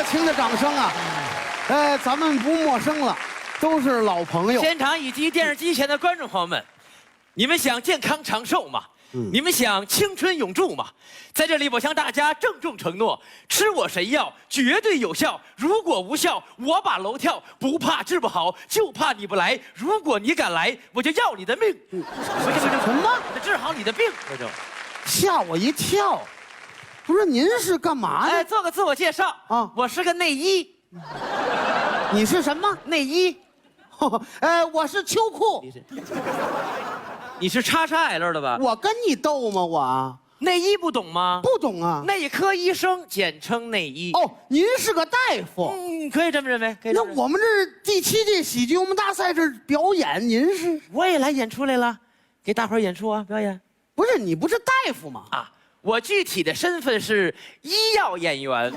情的掌声啊！咱们不陌生了，都是老朋友。现场以及电视机前的观众朋友们，你们想健康长寿吗？你们想青春永驻吗？在这里，我向大家郑重承诺：吃我神药，绝对有效。如果无效，我把楼跳。不怕治不好，就怕你不来。如果你敢来，我就要你的命。什么？治好你的病，我就吓我一跳！不是，您是干嘛的？做个自我介绍啊，我是个内衣。你是什么？内衣。我是秋裤。你是XXL的吧？我跟你斗吗？我内衣不懂吗？不懂啊。内科医生简称内医。哦，您是个大夫。可以这么认为。那我们这第7届喜剧幽默大赛这表演，您是？我也来演出来了，给大伙儿演出啊，表演。不是，你不是大夫吗？啊，我具体的身份是医药演员。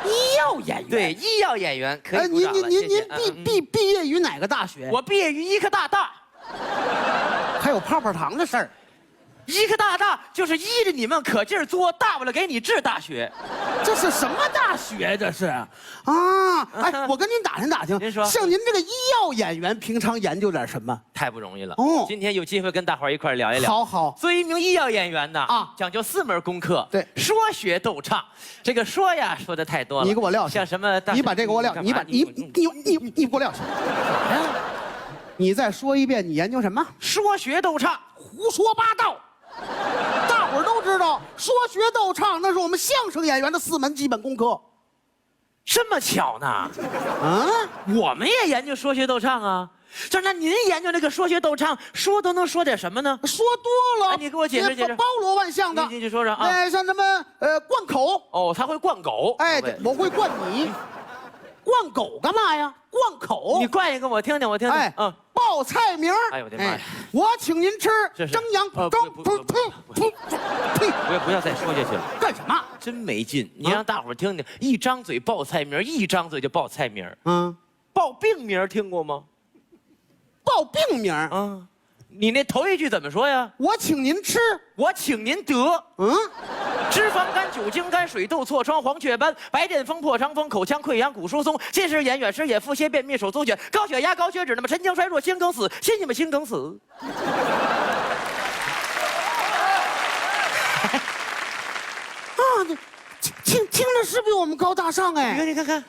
医药演员？对，医药演员可以鼓掌了。您毕业于哪个大学？我毕业于医科大。还有泡泡糖的事儿。医科大就是依着你们可劲儿作，大不了给你治大学。这是什么大学？这是啊！哎，我跟您打听打听，您说，像您这个医药演员，平常研究点什么？太不容易了哦。今天有机会跟大伙儿一块儿聊一聊。好。作为一名医药演员呢，讲究4门功课。对，说学逗唱，这个说呀说的太多了。你给我撂下。像什么？你把这个给我撂。你给我撂下。啥呀？你再说一遍，你研究什么？说学逗唱，胡说八道。大伙儿都知道，说学逗唱那是我们相声演员的4门基本功课。这么巧呢？啊，我们也研究说学逗唱啊。那您研究这个说学逗唱，说都能说点什么呢？说多了，你给我解释解释。包罗万象的。你说说啊。像什么灌口。哦，他会灌狗。哎，我会灌你。灌狗干嘛呀？灌口。你灌一个我听听，我听听。哎，报菜名。哎呦我的妈呀！我请您吃蒸羊。不要再说下去了。干什么？真没劲！你让大伙儿听听，一张嘴报菜名，一张嘴就报菜名。报病名听过吗？报病名。你那头一句怎么说呀？我请您吃，我请您得。脂肪肝、酒精肝、水痘、痤疮、黄雀斑、白癜风、破伤风、口腔溃疡、骨疏松、近视眼、远视眼、腹泻、便秘、手足癣、高血压、高血脂，那么神经衰弱、心梗死，信你们心梗死。听着是比我们高大上哎！你看，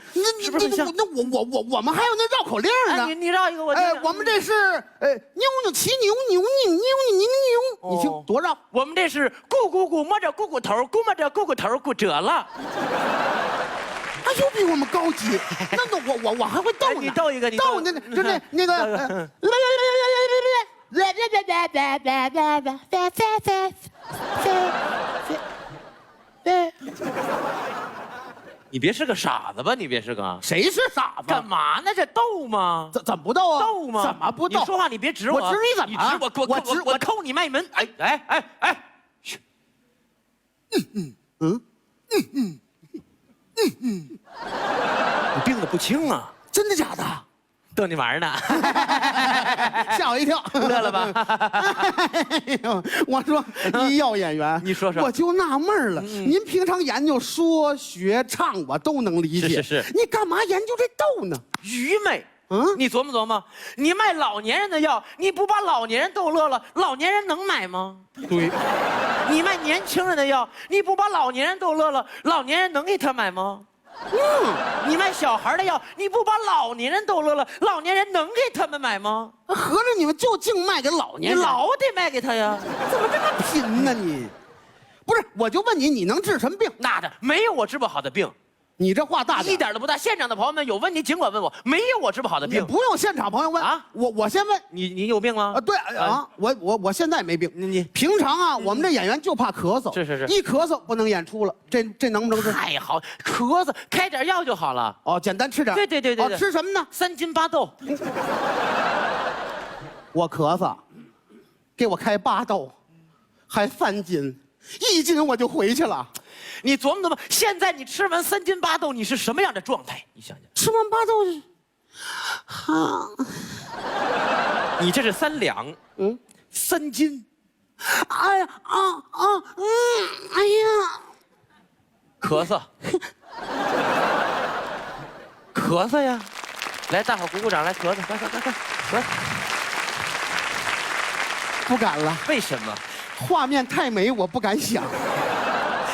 我们还有那绕口令呢。你绕一个我听。我们这是扭扭骑牛扭拧扭拧拧扭，你听多绕。我们这是咕摸着咕头，咕摸着咕头骨折了。哎，又比我们高级。那我还会逗呢。你逗一个，你逗那个。你别是个傻子吧？你别是个谁是傻子？干嘛呢？这逗吗？怎么不逗啊？逗吗？怎么不逗？你说话你别指我，我指你怎么？你指我抠你脉门！哎！你病得不轻啊！真的假的？逗你玩呢，吓我一跳，乐了吧？我说医药演员，你说说，我就纳闷了，您平常研究说学唱我都能理解，是，你干嘛研究这逗呢？愚昧。你琢磨琢磨，你卖老年人的药，你不把老年人逗乐了，老年人能买吗？对。你卖年轻人的药，你不把老年人逗乐了，老年人能给他买吗？你卖小孩的药，你不把老年人逗乐了，老年人能给他们买吗？合着你们就净卖给老年人，你老得卖给他呀？怎么这么贫呢你？不是，我就问你，你能治什么病？那的没有我治不好的病。你这话大点，一点都不大。现场的朋友们有问题尽管问我，没有我治不好的病。你不用现场朋友问啊，我先问你有病吗？对啊，我现在没病。你平常啊，我们这演员就怕咳嗽，是，一咳嗽不能演出了，这能不能治？太好，咳嗽开点药就好了。哦，简单吃点。对。吃什么呢？3斤8豆。我咳嗽，给我开8豆，还3斤，1斤我就回去了。你琢磨琢磨，现在你吃完3斤8豆，你是什么样的状态？你想想，吃完8豆，你这是3两，3斤，哎呀哎呀，咳嗽。咳嗽呀！来，大伙鼓鼓掌，来咳嗽，快快快快，咳嗽。不敢了，为什么？画面太美，我不敢想。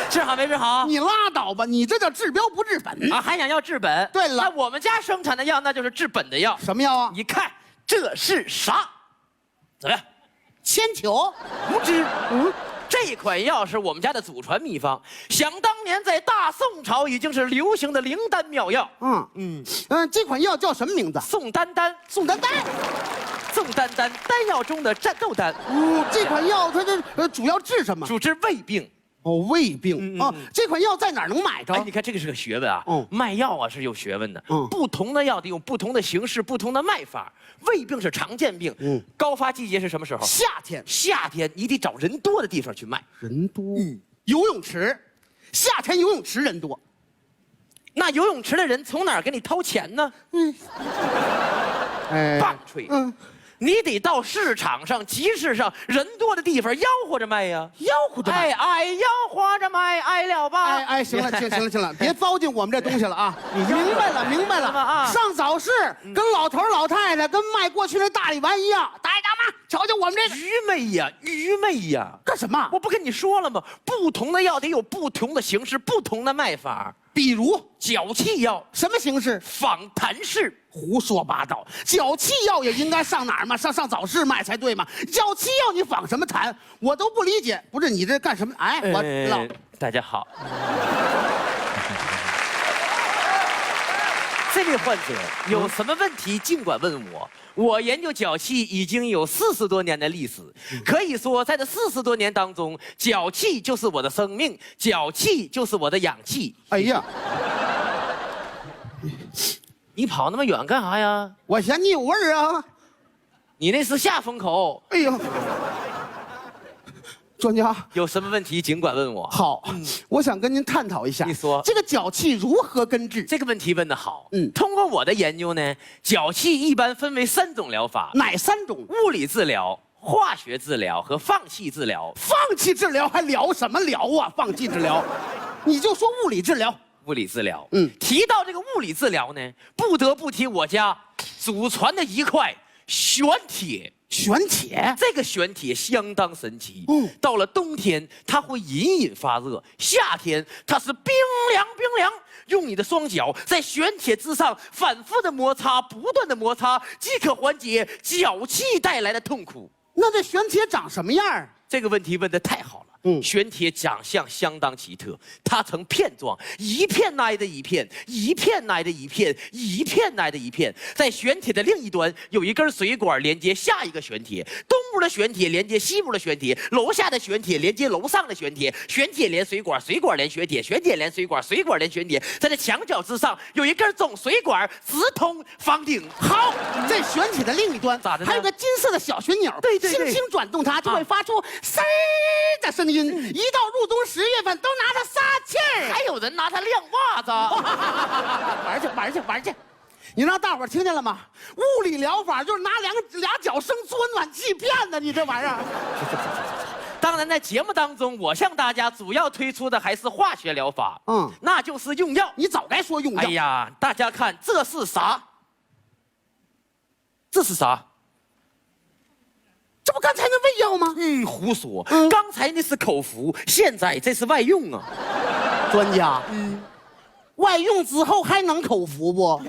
治好没治好？你拉倒吧，你这叫治标不治本啊！还想要治本？对了那我们家生产的药那就是治本的药。什么药啊？你看这是啥？怎么样？铅球。无知。这款药是我们家的祖传秘方，想当年在大宋朝已经是流行的灵丹妙药。这款药叫什么名字？宋丹丹。宋丹丹。宋丹丹，丹药中的战斗丹。这款药它这主要治什么？主治胃病。哦，胃病啊，这款药在哪儿能买着？哎，你看这个是个学问啊。卖药啊是有学问的。不同的药得用不同的形式、不同的卖法。胃病是常见病。高发季节是什么时候？夏天。夏天你得找人多的地方去卖。人多。游泳池，夏天游泳池人多。那游泳池的人从哪儿给你掏钱呢？棒槌。你得到市场上、集市上人多的地方吆喝着卖呀，吆喝着卖。哎，吆喝着卖，哎了吧？哎，行了，别糟践我们这东西了啊！你明白了啊！上早市跟老头老太太跟卖过去那大力丸一样，大爷大妈，瞧瞧我们这个。愚昧呀！干什么？我不跟你说了吗？不同的药得有不同的形式、不同的卖法。比如脚气药，什么形式？仿坛式。胡说八道！脚气药也应该上哪儿嘛？上早市卖才对嘛！脚气药你仿什么坛？我都不理解。不是你这干什么？哎，大家好。这位患者有什么问题尽管问我。我研究脚气已经有40多年的历史，可以说在这40多年当中，脚气就是我的生命，脚气就是我的氧气。哎呀，你跑那么远干啥呀？我嫌你有味儿啊！你那是下风口。哎呀，专家有什么问题尽管问我。好，我想跟您探讨一下。你说这个脚气如何根治？这个问题问得好。通过我的研究呢，脚气一般分为3种疗法。哪3种？物理治疗、化学治疗和放气治疗。放弃治疗还聊什么聊啊？放弃治疗，你就说物理治疗。物理治疗。提到这个物理治疗呢，不得不提我家祖传的一块玄铁。玄铁，这个玄铁相当神奇。到了冬天它会隐隐发热，夏天它是冰凉。用你的双脚在玄铁之上反复的摩擦，不断的摩擦，即可缓解脚气带来的痛苦。那这玄铁长什么样？这个问题问得太好了。玄铁长相相当奇特，它呈片状，一片挨着一片，一片挨着一片，一片挨着一片。在玄铁的另一端有一根水管连接下一个玄铁，东屋的玄铁连接西屋的玄铁，楼下的玄铁连接楼上的玄铁，玄铁连水管，水管连玄铁，玄铁连水管，水管连玄铁。在这墙角之上有一根总水管直通房顶。好，在玄铁的另一端咋的呢？还有个金色的小旋钮，对，轻轻转动它就会发出嗖儿的声音。一到入冬10月份，都拿它撒气儿，还有人拿它晾袜子。玩去！你让大伙儿听见了吗？物理疗法就是拿俩脚生搓暖气片呢，你这玩意儿。当然，在节目当中，我向大家主要推出的还是化学疗法。那就是用药。你早该说用药。哎呀，大家看这是啥？这是啥？这不刚才那胃药吗？胡说！刚才那是口服，现在这是外用啊。专家，外用之后还能口服不？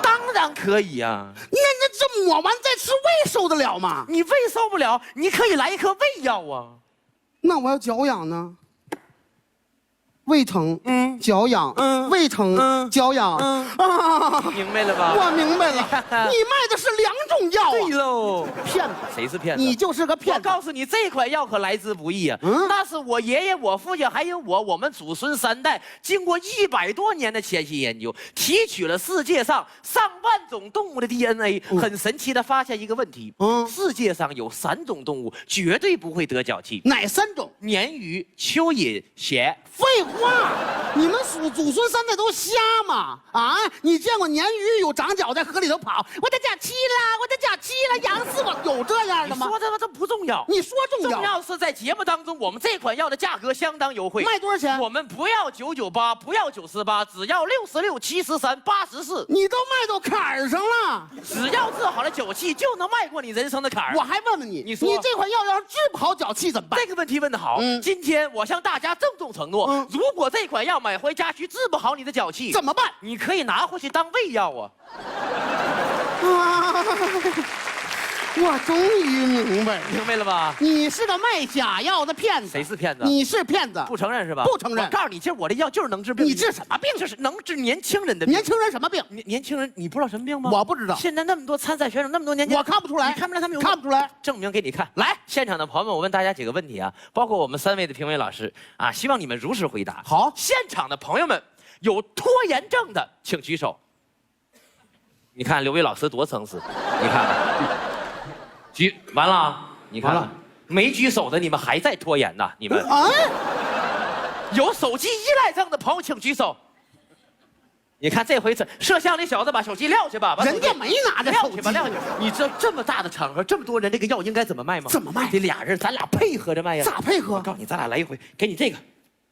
当然可以呀。那这抹完再吃，胃受得了吗？你胃受不了，你可以来一颗胃药啊。那我要脚痒呢？胃疼，脚痒，胃疼，脚痒，明白了吧？我明白了，你卖的是2种药啊！对喽，骗子，谁是骗子？你就是个骗子！我告诉你，这款药可来之不易啊！那是我爷爷、我父亲还有我们祖孙3代经过100多年的潜心研究，提取了世界上上万种动物的 DNA，很神奇的发现一个问题：世界上有3种动物绝对不会得脚气。哪3种？鲶鱼、蚯蚓、蟹。废话，你们祖孙3代都瞎吗？啊，你见过鲶鱼有长脚在河里头跑？我的脚气啦，我我的假期了，痒死我！有这样的吗？说这不重要，你说重要？重要是在节目当中，我们这款药的价格相当优惠，卖多少钱？我们不要998，不要98，只要66、73、84。你都卖到坎儿上了，只要治好了脚气，就能迈过你人生的坎儿。我还问问你，你说你这款药要是治不好脚气怎么办？这个问题问得好。今天我向大家郑重承诺，如果这款药买回家去治不好你的脚气，怎么办？你可以拿回去当胃药啊。我终于明白了吧？你是个卖假药的骗子。谁是骗子？你是骗子，不承认是吧？不承认。我告诉你，我的药就是能治病。你治什么病？就是能治年轻人的病。年轻人什么病？年轻人，你不知道什么病吗？我不知道。现在那么多参赛选手，那么多年轻人，我看不出来。你看不出来他们有？看不出来。证明给你看。来，现场的朋友们，我问大家几个问题啊，包括我们3位的评委老师啊，希望你们如实回答。好，现场的朋友们，有拖延症的请举手。你看刘伟老师多诚实，你看。举完了，你看了没举手的，你们还在拖延呢？你们有手机依赖症的朋友请举手。你看这回摄像那小子把手机撂去吧，人家没拿着手机吧，撂去。你知道这么大的场合，这么多人，这个药应该怎么卖吗？怎么卖？得俩人，咱俩配合着卖呀。咋配合？我告诉你，咱俩来一回，给你这个。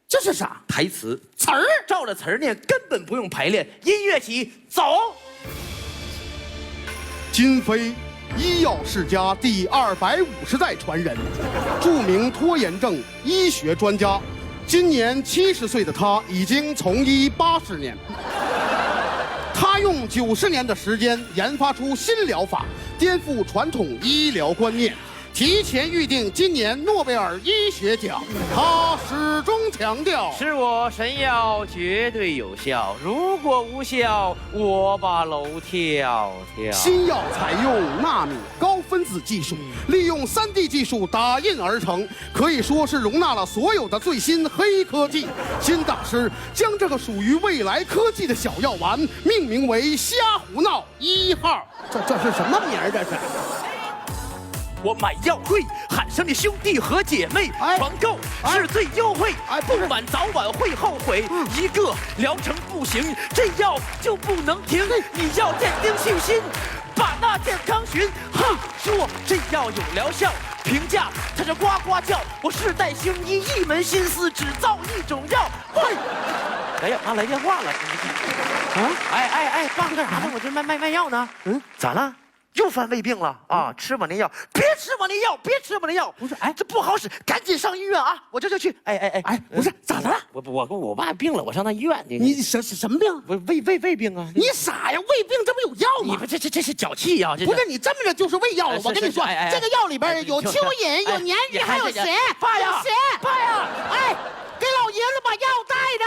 这是啥？台词词儿，照着词儿念，根本不用排练。音乐起，走。金飞。医药世家第250代传人，著名拖延症医学专家，今年70岁的他已经从医80年。他用90年的时间研发出新疗法，颠覆传统医疗观念，提前预定今年诺贝尔医学奖。他始终强调，是我神药绝对有效，如果无效，我把楼跳。新药采用纳米高分子技术，利用3D 技术打印而成，可以说是容纳了所有的最新黑科技。金大师将这个属于未来科技的小药丸命名为“瞎胡闹1号”。这是什么名儿？这是？我买药会喊上你兄弟和姐妹，团购是最优惠，不买早晚会后悔。一个疗程不行，这药就不能停。你要坚定信心，把那健康寻。说这药有疗效，评价它是呱呱叫。我世代行医，一门心思只造一种药。哎呀妈，来电话了！爸干啥呢？我这卖药呢。咋了？又犯胃病了啊！吃我那药，别吃我那药，别吃我那药！不是，这不好使，赶紧上医院啊！我这就去。不是，咋的了？我爸病了，我上那医院。你什么病？不是胃病啊！你傻呀？胃病这不有药吗？你不这是脚气呀！不是你这么着就是胃药了。我跟你说，这个药里边有蚯蚓，有鲶鱼，还有血。爸呀，给老爷子把药带着。